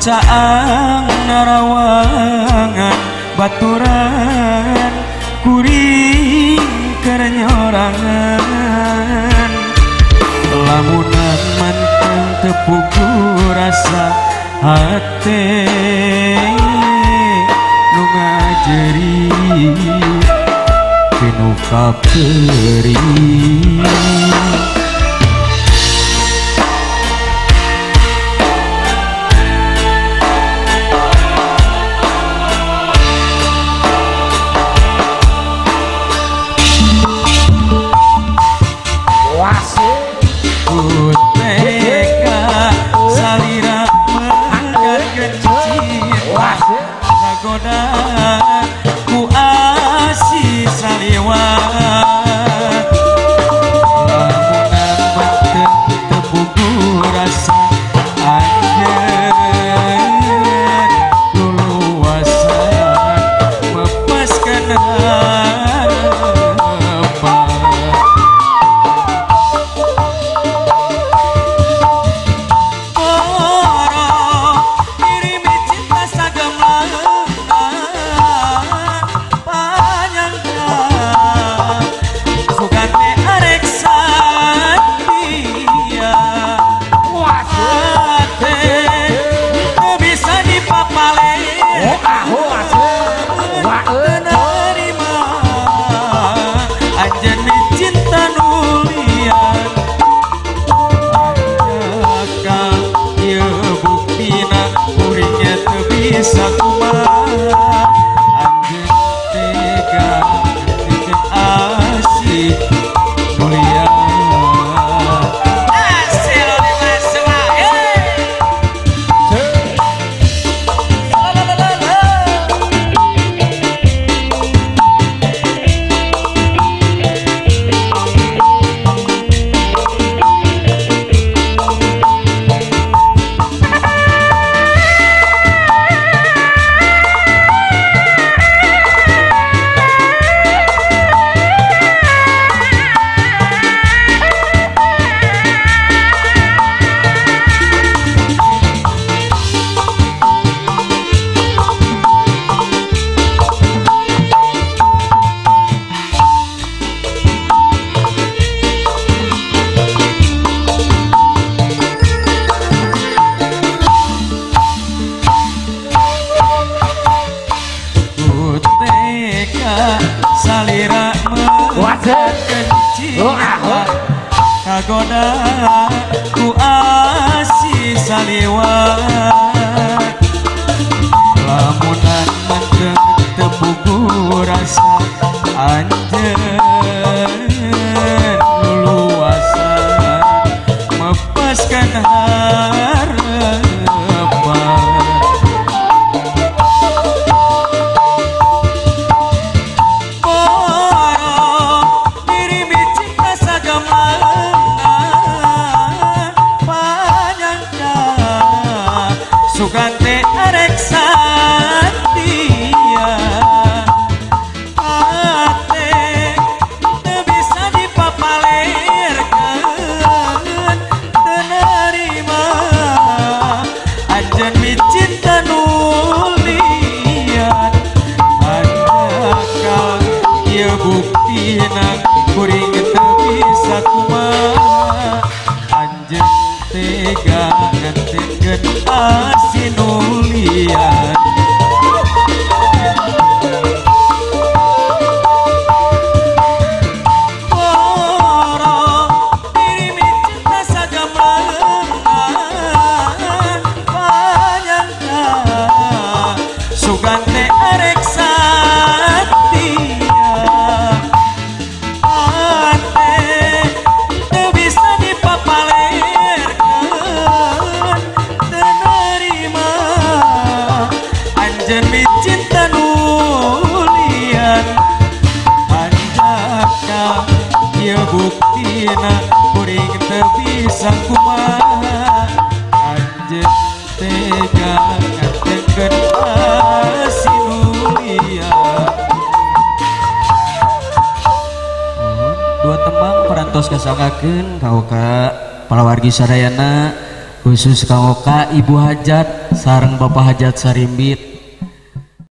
caang narawangan baturan kuring kerenyorangan lamunan manteng tepuku rasa hati nu ngajeri pinu kaperi ku asih saliwat lamunan manteng tepuku rasa anjen luluasan mepaskan bisa kumaha anjeun tega anjeun asih mulia asih lo dimaswa salira mengencing kagoda ku asih saliwat lamunan manteng tepuku rasa anjeun luluasan mepaskan harapan sugante arek satia ate teu bisa dipapalerkeun teu narima anjeun micin tanu liat andakal ieu buktina kuring teu bisa kumaha anjeun tega ngantenkeun asih nulian poro diri cinta sagameungan panyangka sugante arek satia ate teu bisa dipapalerkeun teu narima anjeun micin tanulian andaka ieu buktina kuring teu bisa kumaha anjeun tega ngantenkeun asih nulian dua tembang parantos kasangakeun ka palawargi sadayana khusus Kang Oka, Ibu Hajat sareng Bapak Hajat Sarimbit